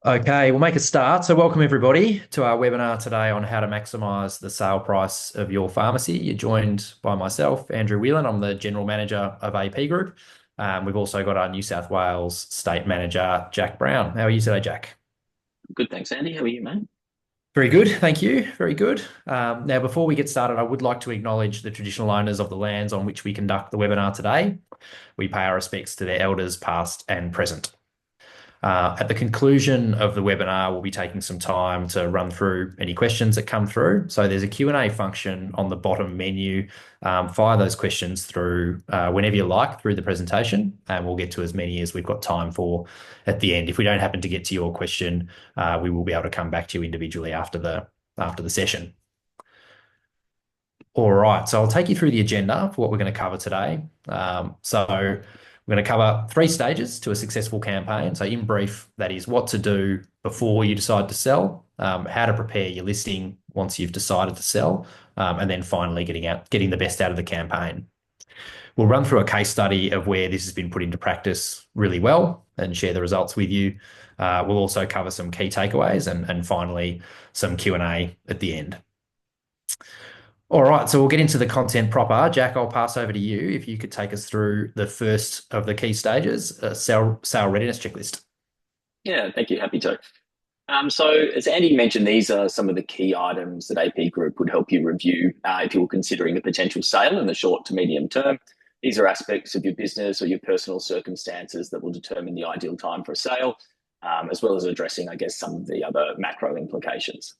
Okay, we'll make a start. So, welcome everybody to our webinar today on how to maximize the sale price of your pharmacy. You're joined by myself, Andrew Whelan. I'm the General Manager of AP Group. We've also got our New South Wales State Manager, Jack Brown. How are you today, Jack? Good, thanks, Andy. How are you, mate? Very good, thank you. Very good. Now, before we get started, I would like to acknowledge the traditional owners of the lands on which we conduct the webinar today. We pay our respects to their elders, past and present. At the conclusion of the webinar, we'll be taking some time to run through any questions that come through. So there's a Q&A function on the bottom menu. Fire those questions through whenever you like through the presentation, and we'll get to as many as we've got time for at the end. If we don't happen to get to your question, we will be able to come back to you individually after the session. All right, so I'll take you through the agenda for what we're going to cover today. So we're going to cover three stages to a successful campaign. So in brief, that is what to do before you decide to sell, how to prepare your listing once you've decided to sell, and then finally getting the best out of the campaign. We'll run through a case study of where this has been put into practice really well and share the results with you. We'll also cover some key takeaways and finally some Q&A at the end. All right, so we'll get into the content proper. Jack, I'll pass over to you if you could take us through the first of the key stages, sale readiness checklist. Yeah, thank you. Happy to. So, as Andy mentioned, these are some of the key items that AP Group would help you review if you were considering a potential sale in the short to medium term. These are aspects of your business or your personal circumstances that will determine the ideal time for a sale, as well as addressing, I guess, some of the other macro implications.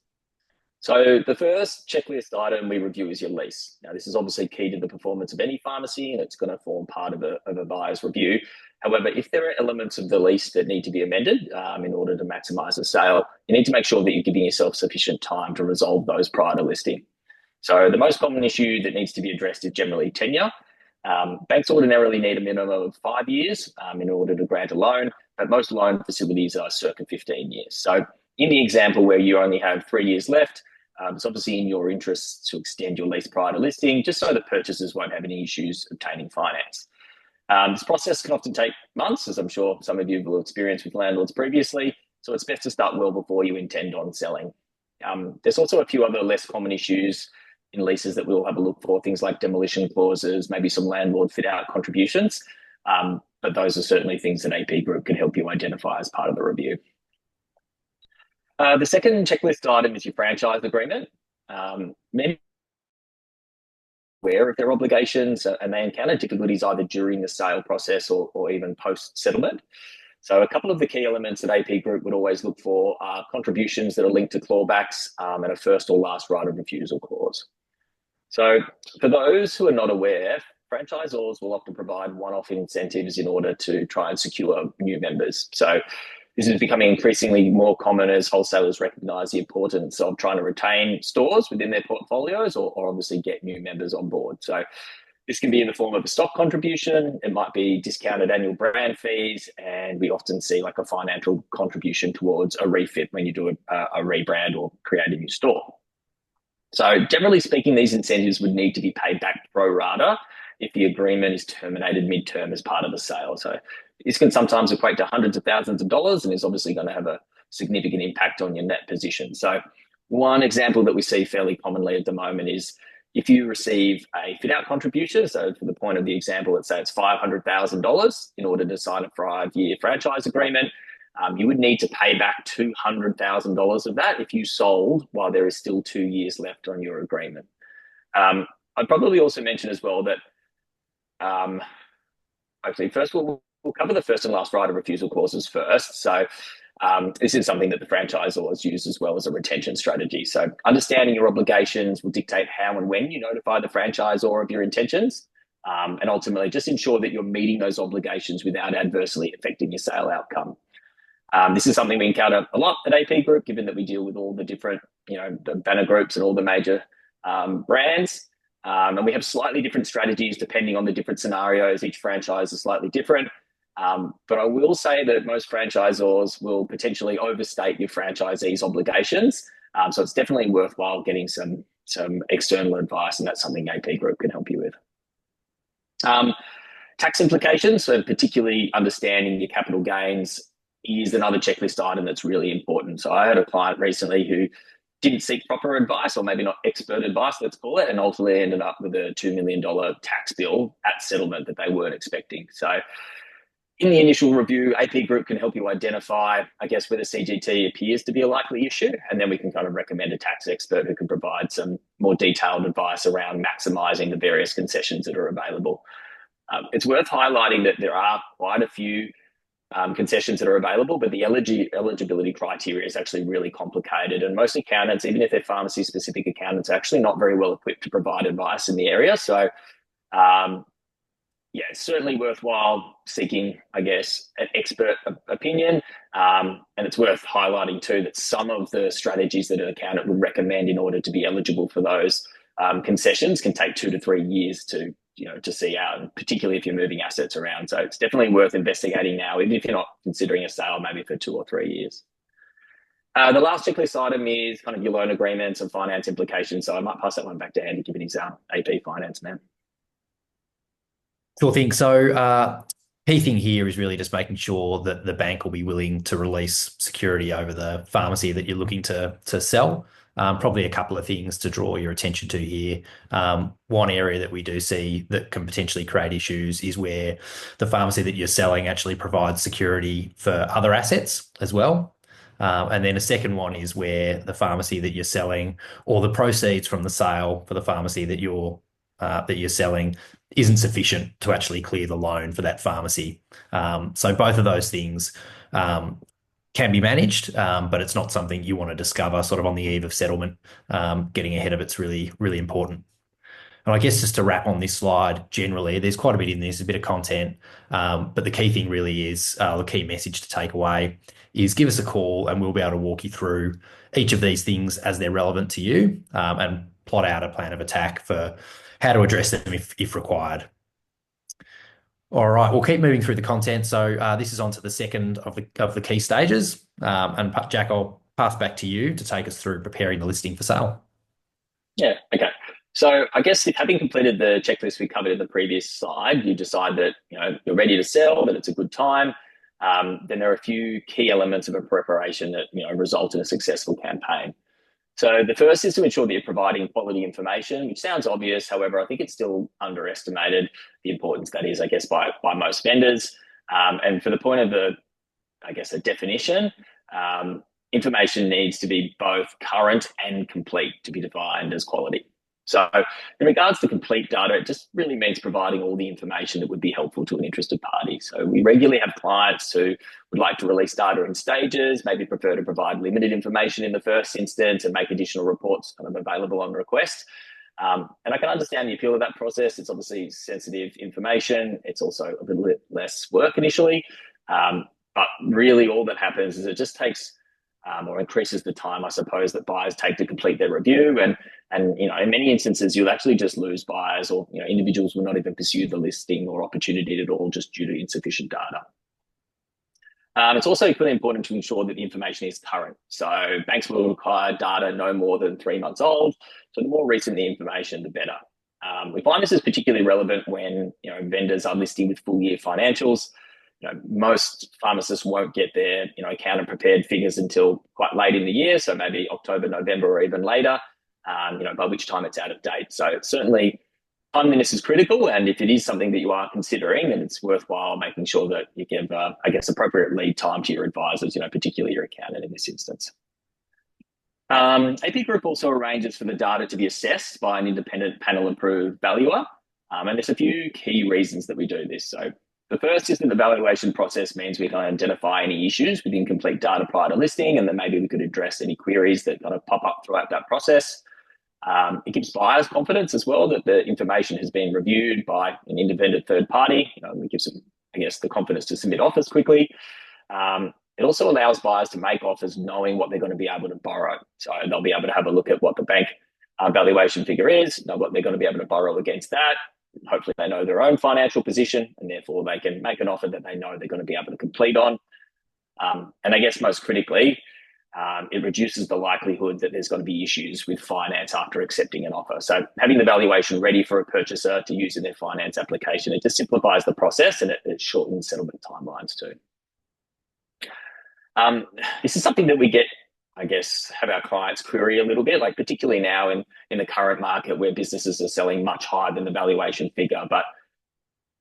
So the first checklist item we review is your lease. Now, this is obviously key to the performance of any pharmacy, and it's going to form part of a buyer's review. However, if there are elements of the lease that need to be amended in order to maximize the sale, you need to make sure that you're giving yourself sufficient time to resolve those prior to listing. So the most common issue that needs to be addressed is generally tenure. Banks ordinarily need a minimum of 5 years in order to grant a loan, but most loan facilities are circa 15 years. So in the example where you only have 3 years left, it's obviously in your interest to extend your lease prior to listing, just so the purchasers won't have any issues obtaining finance. This process can often take months, as I'm sure some of you will experience with landlords previously, so it's best to start well before you intend on selling. There's also a few other less common issues in leases that we'll have a look for, things like demolition clauses, maybe some landlord fit-out contributions, but those are certainly things that AP Group can help you identify as part of the review. The second checklist item is your franchise agreement. Many aware of their obligations and they encounter difficulties either during the sale process or even post-settlement. So a couple of the key elements that AP Group would always look for are contributions that are linked to clawbacks and a first or last right of refusal clause. So for those who are not aware, franchisors will often provide one-off incentives in order to try and secure new members. So this is becoming increasingly more common as wholesalers recognise the importance of trying to retain stores within their portfolios or obviously get new members on board. So this can be in the form of a stock contribution. It might be discounted annual brand fees, and we often see like a financial contribution towards a refit when you do a rebrand or create a new store. So generally speaking, these incentives would need to be paid back pro rata if the agreement is terminated mid-term as part of the sale. So this can sometimes equate to hundreds of thousands of dollars and is obviously going to have a significant impact on your net position. So one example that we see fairly commonly at the moment is if you receive a fit-out contribution, so for the point of the example, let's say it's $500,000 in order to sign a 5-year franchise agreement, you would need to pay back $200,000 of that if you sold while there is still 2 years left on your agreement. I'd probably also mention as well that actually first we'll cover the first and last right of refusal clauses first. So this is something that the franchisors use as well as a retention strategy. So understanding your obligations will dictate how and when you notify the franchisor of your intentions, and ultimately just ensure that you're meeting those obligations without adversely affecting your sale outcome. This is something we encounter a lot at AP Group, given that we deal with all the different, the banner groups and all the major brands. And we have slightly different strategies depending on the different scenarios. Each franchise is slightly different. But I will say that most franchisors will potentially overstate your franchisee's obligations. So it's definitely worthwhile getting some external advice, and that's something AP Group can help you with. Tax implications, so particularly understanding your capital gains is another checklist item that's really important. So I had a client recently who didn't seek proper advice, or maybe not expert advice, let's call it, and ultimately ended up with a $2 million tax bill at settlement that they weren't expecting. So in the initial review, AP Group can help you identify, I guess, whether CGT appears to be a likely issue, and then we can kind of recommend a tax expert who can provide some more detailed advice around maximising the various concessions that are available. It's worth highlighting that there are quite a few concessions that are available, but the eligibility criteria is actually really complicated. And most accountants, even if they're pharmacy-specific accountants, are actually not very well equipped to provide advice in the area. So yeah, it's certainly worthwhile seeking, I guess, an expert opinion. And it's worth highlighting too that some of the strategies that an accountant would recommend in order to be eligible for those concessions can take 2 to 3 years to see out, and particularly if you're moving assets around. So it's definitely worth investigating now, even if you're not considering a sale, maybe for 2 or 3 years. The last checklist item is kind of your loan agreements and finance implications. So I might pass that one back to Andy, given his AP finance man. Sure thing. So, key thing here is really just making sure that the bank will be willing to release security over the pharmacy that you're looking to sell. Probably a couple of things to draw your attention to here. One area that we do see that can potentially create issues is where the pharmacy that you're selling actually provides security for other assets as well. And then a second one is where the pharmacy that you're selling, or the proceeds from the sale for the pharmacy that you're selling, isn't sufficient to actually clear the loan for that pharmacy. So both of those things can be managed, but it's not something you want to discover sort of on the eve of settlement. Getting ahead of it's really, really important. And I guess just to wrap on this slide, generally, there's quite a bit in this, a bit of content, but the key thing really is, the key message to take away is give us a call and we'll be able to walk you through each of these things as they're relevant to you, and plot out a plan of attack for how to address them if required. All right, we'll keep moving through the content. So this is on to the second of the key stages. And Jack, I'll pass back to you to take us through preparing the listing for sale. Yeah, okay. So I guess if having completed the checklist we covered in the previous slide, you decide that you're ready to sell, that it's a good time. Then there are a few key elements of a preparation that result in a successful campaign. So the first is to ensure that you're providing quality information, which sounds obvious. However, I think it's still underestimated, the importance that is, I guess, by most vendors. And for the point of a definition, information needs to be both current and complete to be defined as quality. So in regards to complete data, it just really means providing all the information that would be helpful to an interested party. So we regularly have clients who would like to release data in stages, maybe prefer to provide limited information in the first instance and make additional reports kind of available on request. And I can understand the appeal of that process. It's obviously sensitive information. It's also a little bit less work initially. But really all that happens is it just takes or increases the time, I suppose, that buyers take to complete their review. And in many instances, you'll actually just lose buyers, or individuals will not even pursue the listing or opportunity at all just due to insufficient data. It's also equally important to ensure that the information is current. So banks will require data no more than 3 months old. So the more recent the information, the better. We find this is particularly relevant when vendors are listing with full year financials. Most pharmacists won't get their accountant prepared figures until quite late in the year, so maybe October, November, or even later. By which time it's out of date. So certainly timeliness is critical, and if it is something that you are considering, then it's worthwhile making sure that you give, appropriate lead time to your advisors, particularly your accountant in this instance. AP Group also arranges for the data to be assessed by an independent panel-approved valuer, and there's a few key reasons that we do this. So the first is that the valuation process means we can identify any issues with incomplete data prior to listing, and then maybe we could address any queries that kind of pop up throughout that process. It gives buyers confidence as well that the information has been reviewed by an independent third party. It gives them, the confidence to submit offers quickly. It also allows buyers to make offers knowing what they're going to be able to borrow. So they'll be able to have a look at what the bank valuation figure is, know what they're going to be able to borrow against that. Hopefully they know their own financial position, and therefore they can make an offer that they know they're going to be able to complete on. And I guess most critically, it reduces the likelihood that there's going to be issues with finance after accepting an offer. So having the valuation ready for a purchaser to use in their finance application, it just simplifies the process, and it shortens settlement timelines too. Um, this is something that we get, I guess, have our clients query a little bit, like particularly now in the current market where businesses are selling much higher than the valuation figure. But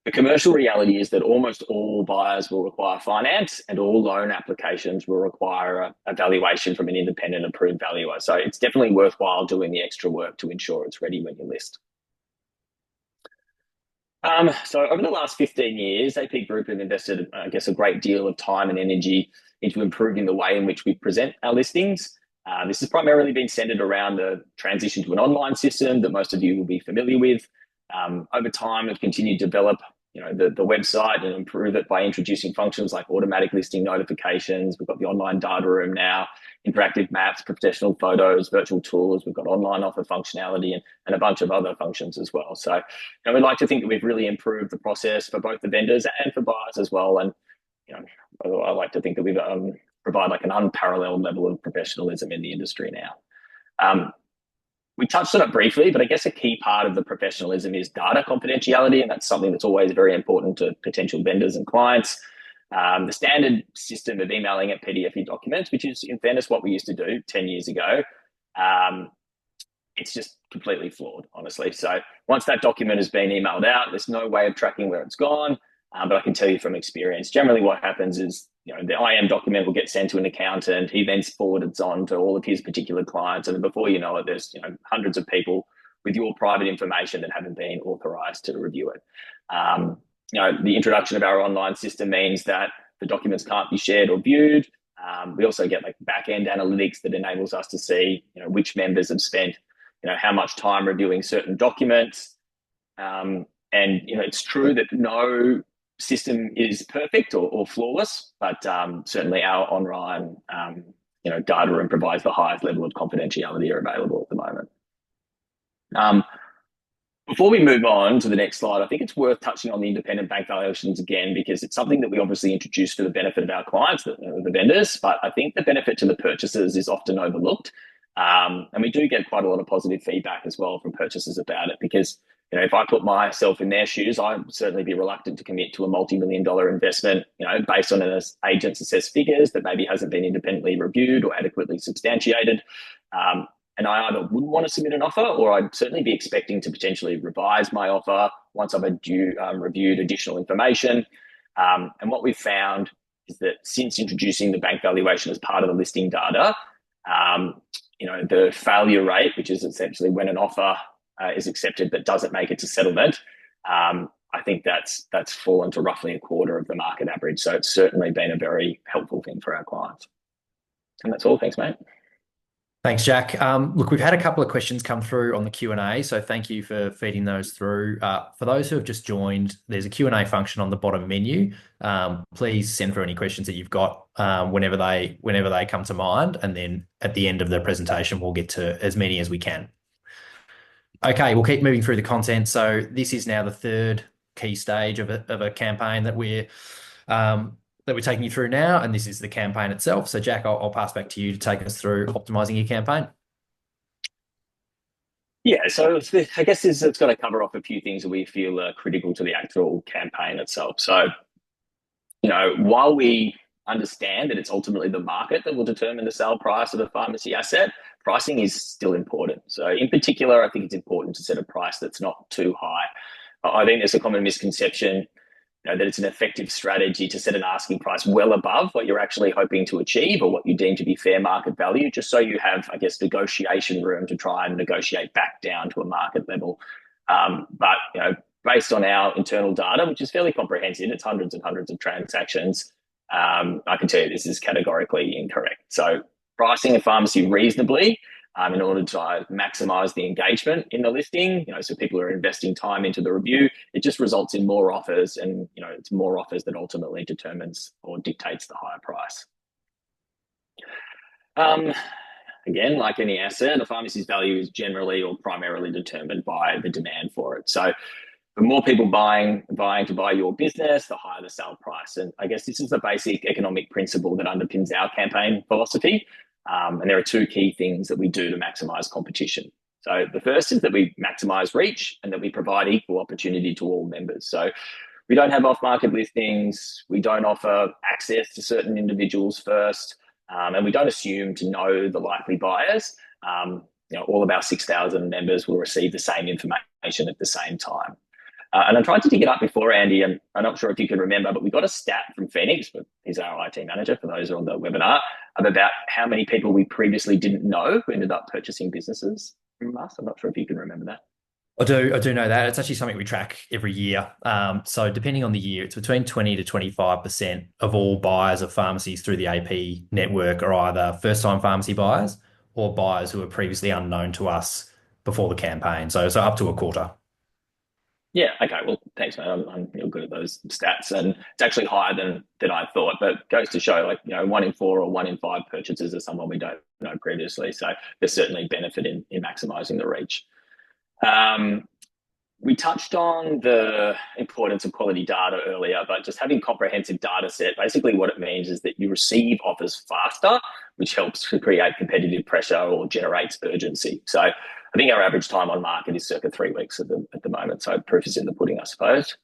the commercial reality is that almost all buyers will require finance and all loan applications will require a valuation from an independent approved valuer. So it's definitely worthwhile doing the extra work to ensure it's ready when you list. So over the last 15 years, AP Group have invested, I guess, a great deal of time and energy into improving the way in which we present our listings. This has primarily been centered around the transition to an online system that most of you will be familiar with. Over time, we've continued to develop, the website and improve it by introducing functions like automatic listing notifications. We've got the online data room now, interactive maps, professional photos, virtual tours. We've got online offer functionality and a bunch of other functions as well. So, we'd like to think that we've really improved the process for both the vendors and for buyers as well. And, I like to think that we've provide like an unparalleled level of professionalism in the industry now. We touched on it briefly, but I guess a key part of the professionalism is data confidentiality, and that's something that's always very important to potential vendors and clients. The standard system of emailing at PDF documents, which is in fairness what we used to do 10 years ago, it's just completely flawed, honestly. So once that document has been emailed out, there's no way of tracking where it's gone. But I can tell you from experience, generally what happens is, the IM document will get sent to an accountant. He then forwards on to all of his particular clients. And before you know it, there's, hundreds of people with your private information that haven't been authorized to review it. The introduction of our online system means that the documents can't be shared or viewed. We also get like back-end analytics that enables us to see, which members have spent, how much time reviewing certain documents. And, it's true that no system is perfect or flawless, but certainly our online, data room provides the highest level of confidentiality available at the moment. Before we move on to the next slide, I think it's worth touching on the independent bank valuations again, because it's something that we obviously introduced for the benefit of our clients, the vendors, but I think the benefit to the purchasers is often overlooked. And we do get quite a lot of positive feedback as well from purchasers about it, because if I put myself in their shoes, I'd certainly be reluctant to commit to a multi-million-dollar investment, based on an agent's assessed figures that maybe hasn't been independently reviewed or adequately substantiated. And I either wouldn't want to submit an offer, or I'd certainly be expecting to potentially revise my offer once I've reviewed additional information. And what we've found is that since introducing the bank valuation as part of the listing data, the failure rate, which is essentially when an offer is accepted but doesn't make it to settlement, I think that's fallen to roughly a quarter of the market average. So it's certainly been a very helpful thing for our clients. And that's all. Thanks, mate. Thanks, Jack. Look, we've had a couple of questions come through on the Q&A, so thank you for feeding those through. For those who have just joined, there's a Q&A function on the bottom menu. Please send through any questions that you've got whenever they come to mind, and then at the end of the presentation, we'll get to as many as we can. Okay, we'll keep moving through the content. So this is now the third key stage of a campaign that we're taking you through now, and this is the campaign itself. So Jack, I'll pass back to you to take us through optimizing your campaign. Yeah, so I guess it's going to cover off a few things that we feel are critical to the actual campaign itself. So, while we understand that it's ultimately the market that will determine the sale price of a pharmacy asset, pricing is still important. So in particular, I think it's important to set a price that's not too high. I think there's a common misconception that it's an effective strategy to set an asking price well above what you're actually hoping to achieve or what you deem to be fair market value, just so you have, I guess, negotiation room to try and negotiate back down to a market level. But based on our internal data, which is fairly comprehensive, it's hundreds and hundreds of transactions, I can tell you this is categorically incorrect. So pricing a pharmacy reasonably in order to maximize the engagement in the listing, so people are investing time into the review, it just results in more offers, and it's more offers that ultimately determines or dictates the higher price. Again, like any asset, a pharmacy's value is generally or primarily determined by the demand for it. So the more people buying to buy your business, the higher the sale price. And I guess this is the basic economic principle that underpins our campaign philosophy. And there are two key things that we do to maximize competition. So the first is that we maximize reach and that we provide equal opportunity to all members. So we don't have off-market listings. We don't offer access to certain individuals first, and we don't assume to know the likely buyers. All of our 6,000 members will receive the same information at the same time. And I tried to dig it up before, Andy, and I'm not sure if you can remember, but we got a stat from Phoenix, but he's our IT manager for those who are on the webinar, of about how many people we previously didn't know who ended up purchasing businesses from us. I'm not sure if you can remember that. I do know that. It's actually something we track every year. So depending on the year, it's between 20 to 25% of all buyers of pharmacies through the AP network are either first-time pharmacy buyers or buyers who were previously unknown to us before the campaign. So up to a quarter. Yeah, okay. Well, thanks, mate. I'm real good at those stats, and it's actually higher than I thought. But goes to show, 1 in 4 or 1 in 5 purchases are someone we don't know previously. So there's certainly benefit in maximising the reach. We touched on the importance of quality data earlier, but just having comprehensive data set, basically what it means is that you receive offers faster, which helps to create competitive pressure or generates urgency. So I think our average time on market is circa 3 weeks at the moment. So proof is in the pudding, I suppose.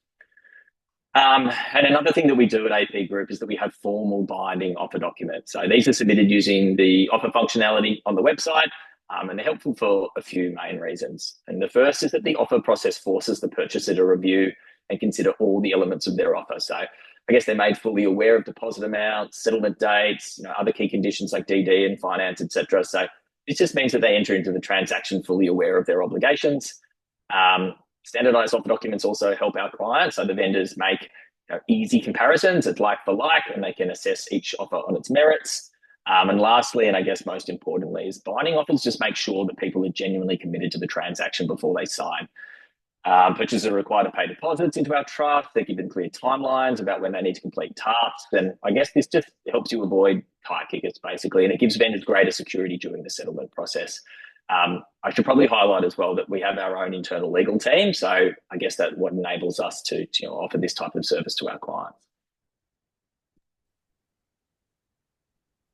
And another thing that we do at AP Group is that we have formal binding offer documents. So these are submitted using the offer functionality on the website, and they're helpful for a few main reasons. And the first is that the offer process forces the purchaser to review and consider all the elements of their offer. So I guess they're made fully aware of deposit amounts, settlement dates, other key conditions like DD and finance, etc. So this just means that they enter into the transaction fully aware of their obligations. Standardized offer documents also help our clients. So the vendors make easy comparisons. It's like for like, and they can assess each offer on its merits. And lastly, and I guess most importantly, is binding offers just make sure that people are genuinely committed to the transaction before they sign. Purchasers are required to pay deposits into our trust. They're given clear timelines about when they need to complete tasks. And I guess this just helps you avoid tire kickers, basically, and it gives vendors greater security during the settlement process. I should probably highlight as well that we have our own internal legal team. So I guess that what enables us to offer this type of service to our clients.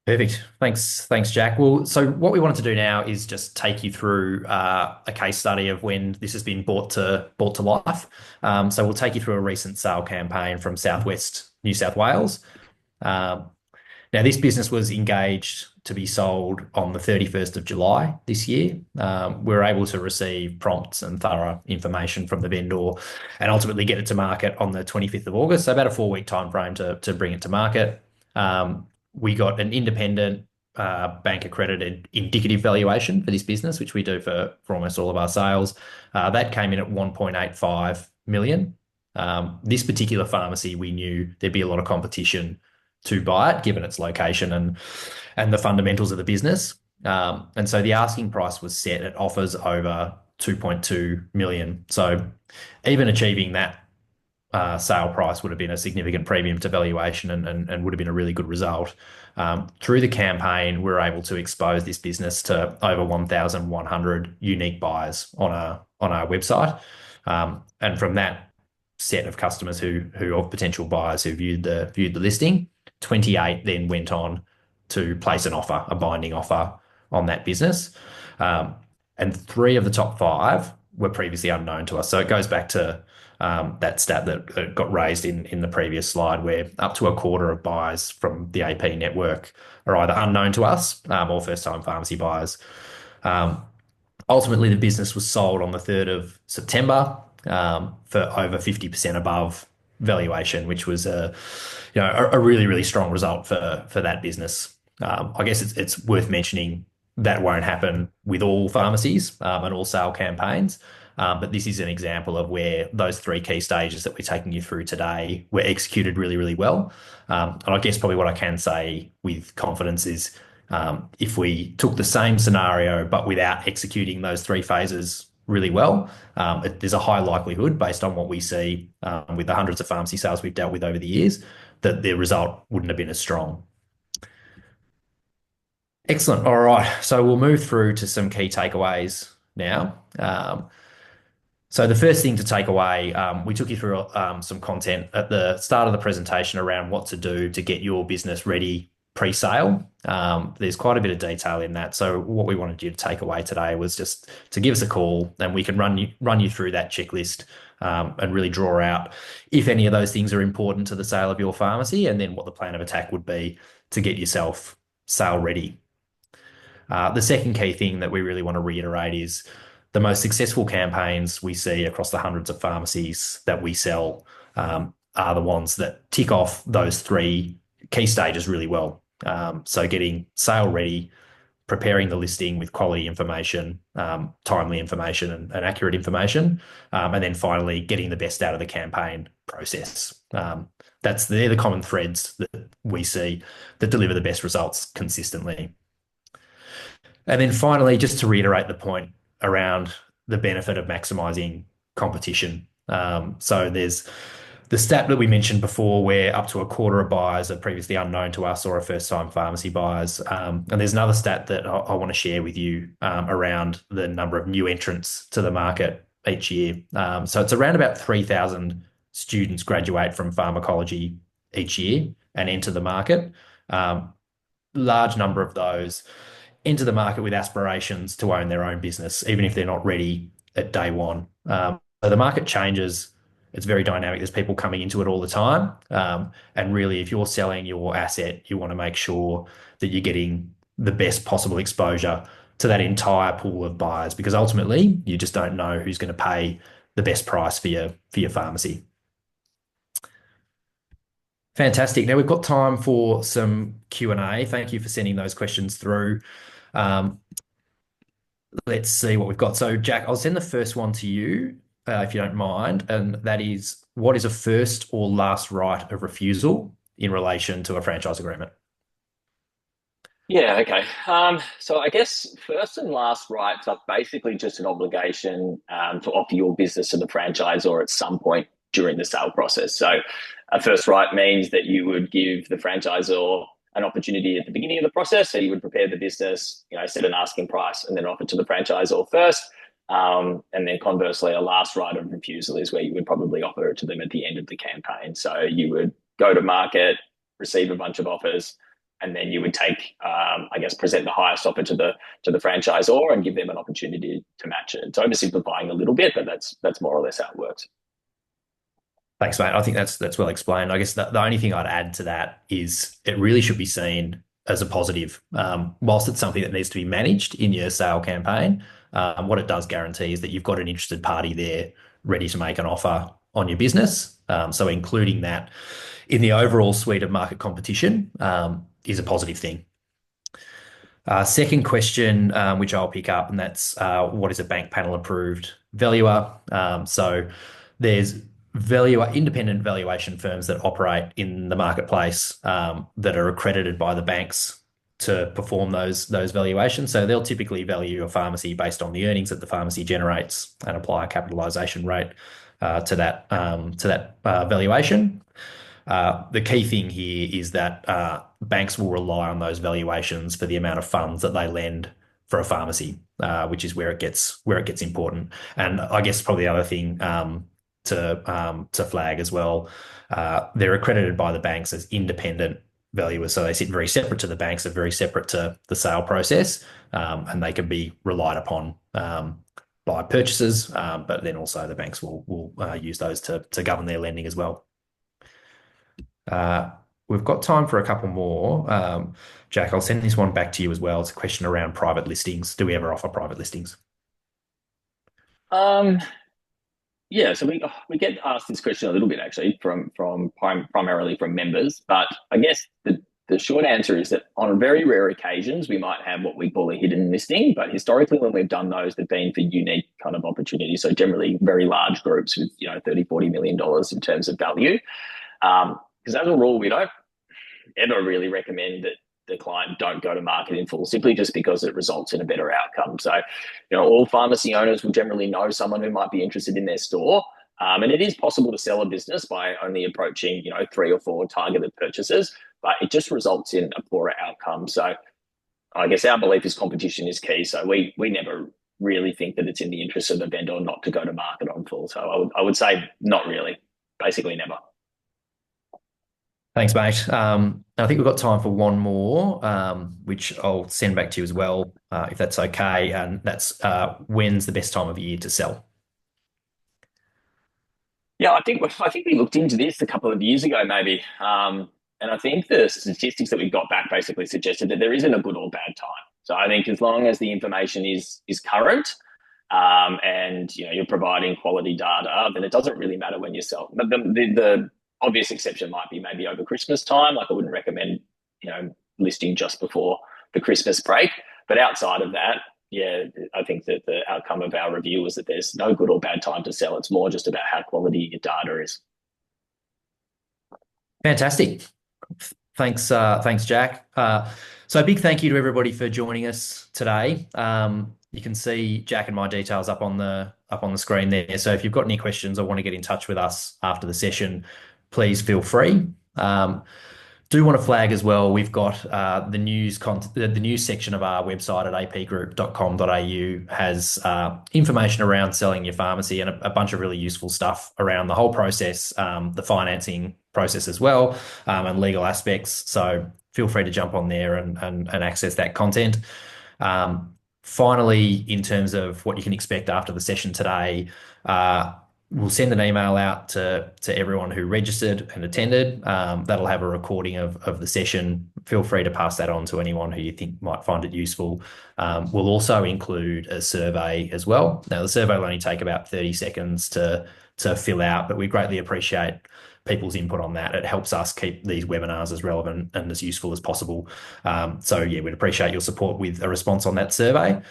Perfect. Thanks, Jack. Well, so what we wanted to do now is just take you through a case study of when this has been brought to life. So we'll take you through a recent sale campaign from Southwest New South Wales. Now, this business was engaged to be sold on the 31st of July this year. We were able to receive prompts and thorough information from the vendor and ultimately get it to market on the 25th of August, so about a 4-week time frame to bring it to market. We got an independent bank accredited indicative valuation for this business, which we do for almost all of our sales. That came in at 1.85 million. This particular pharmacy, we knew there'd be a lot of competition to buy it, given its location and the fundamentals of the business. And so the asking price was set at offers over 2.2 million. So even achieving that sale price would have been a significant premium to valuation and would have been a really good result. Through the campaign, we were able to expose this business to over 1,100 unique buyers on our website. And from that set of customers who of potential buyers who viewed the listing, 28 then went on to place an offer, a binding offer on that business. And 3 of the top 5 were previously unknown to us. So it goes back to that stat that got raised in the previous slide, where up to a quarter of buyers from the AP network are either unknown to us or first-time pharmacy buyers. Ultimately, the business was sold on the 3rd of September for over 50% above valuation, which was a really, really strong result for that business. I guess it's worth mentioning that won't happen with all pharmacies and all sale campaigns. But this is an example of where those 3 key stages that we're taking you through today were executed really, really well. And I guess probably what I can say with confidence is if we took the same scenario but without executing those 3 phases really well, there's a high likelihood, based on what we see with the hundreds of pharmacy sales we've dealt with over the years, that the result wouldn't have been as strong. Excellent. All right. So we'll move through to some key takeaways now. So the first thing to take away, we took you through some content at the start of the presentation around what to do to get your business ready pre-sale. There's quite a bit of detail in that. So what we wanted you to take away today was just to give us a call, and we can run you through that checklist and really draw out if any of those things are important to the sale of your pharmacy, and then what the plan of attack would be to get yourself sale ready. The second key thing that we really want to reiterate is the most successful campaigns we see across the hundreds of pharmacies that we sell are the ones that tick off those three key stages really well. So getting sale ready, preparing the listing with quality information, timely information, and accurate information, and then finally getting the best out of the campaign process. They're the common threads that we see that deliver the best results consistently. And then finally, just to reiterate the point around the benefit of maximizing competition. So there's the stat that we mentioned before, where up to a quarter of buyers are previously unknown to us or are first-time pharmacy buyers. And there's another stat that I want to share with you around the number of new entrants to the market each year. So it's around about 3,000 students graduate from pharmacology each year and enter the market. Large number of those enter the market with aspirations to own their own business, even if they're not ready at day one. So the market changes. It's very dynamic. There's people coming into it all the time. And really, if you're selling your asset, you want to make sure that you're getting the best possible exposure to that entire pool of buyers, because ultimately you just don't know who's going to pay the best price for your pharmacy. Fantastic. Now we've got time for some Q&A. Thank you for sending those questions through. Um, let's see what we've got. So, Jack, I'll send the first one to you, if you don't mind, and that is, what is a first or last right of refusal in relation to a franchise agreement? Yeah, okay. So I guess first and last rights are basically just an obligation to offer your business to the franchisor at some point during the sale process. So a first right means that you would give the franchisor an opportunity at the beginning of the process. So you would prepare the business, set an asking price, and then offer to the franchisor first. And then conversely, a last right of refusal is where you would probably offer it to them at the end of the campaign. So you would go to market, receive a bunch of offers, and then you would take, present the highest offer to the franchisor and give them an opportunity to match it. It's oversimplifying a little bit, but that's more or less how it works. Thanks, mate. I think that's well explained. I guess the only thing I'd add to that is it really should be seen as a positive. Whilst it's something that needs to be managed in your sale campaign, what it does guarantee is that you've got an interested party there ready to make an offer on your business. So including that in the overall suite of market competition is a positive thing. Second question, which I'll pick up, and that's what is a bank panel approved valuer? So there's independent valuation firms that operate in the marketplace that are accredited by the banks to perform those valuations. So they'll typically value a pharmacy based on the earnings that the pharmacy generates and apply a capitalisation rate to that valuation. The key thing here is that banks will rely on those valuations for the amount of funds that they lend for a pharmacy, which is where it gets important. And I guess probably the other thing to flag as well, they're accredited by the banks as independent valuers, so they sit very separate to the banks, are very separate to the sale process, and they can be relied upon by purchasers, but then also the banks will use those to govern their lending as well. We've got time for a couple more. Jack, I'll send this one back to you as well. It's a question around private listings. Do we ever offer private listings? Um, yeah, so we get asked this question a little bit actually primarily from members, but I guess the short answer is that on very rare occasions we might have what we call a hidden listing, but historically when we've done those, they've been for unique kind of opportunities. So generally very large groups with 30-40 million dollars in terms of value. Because as a rule, we don't ever really recommend that the client don't go to market in full, simply just because it results in a better outcome. So, all pharmacy owners will generally know someone who might be interested in their store. And it is possible to sell a business by only approaching, 3 or 4 targeted purchasers, but it just results in a poorer outcome. So I guess our belief is competition is key. So we never really think that it's in the interest of the vendor not to go to market on full. So I would say not really, basically never. Thanks, mate. I think we've got time for one more, which I'll send back to you as well, if that's okay. And that's when's the best time of year to sell? Yeah, I think we looked into this a couple of years ago, maybe, and I think the statistics that we got back basically suggested that there isn't a good or bad time. So I think as long as the information is current, and you're providing quality data, then it doesn't really matter when you sell. But the obvious exception might be maybe over Christmas time. Like I wouldn't recommend listing just before the Christmas break. But outside of that, yeah, I think that the outcome of our review was that there's no good or bad time to sell. It's more just about how quality your data is. Fantastic. Thanks, Jack. So a big thank you to everybody for joining us today. You can see Jack and my details up on the screen there. So if you've got any questions or want to get in touch with us after the session, please feel free. Do want to flag as well, we've got the news section of our website at apgroup.com.au has information around selling your pharmacy and a bunch of really useful stuff around the whole process, the financing process as well, and legal aspects. So feel free to jump on there and access that content. Finally, in terms of what you can expect after the session today, we'll send an email out to everyone who registered and attended. That'll have a recording of the session. Feel free to pass that on to anyone who you think might find it useful. We'll also include a survey as well. Now, the survey will only take about 30 seconds to fill out, but we greatly appreciate people's input on that. It helps us keep these webinars as relevant and as useful as possible. So yeah, we'd appreciate your support with a response on that survey.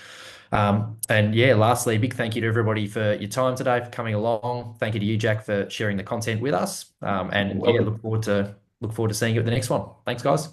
And yeah, lastly, big thank you to everybody for your time today, for coming along. Thank you to you, Jack, for sharing the content with us. You're And yeah, welcome. look forward to seeing you at the next one. Thanks, guys.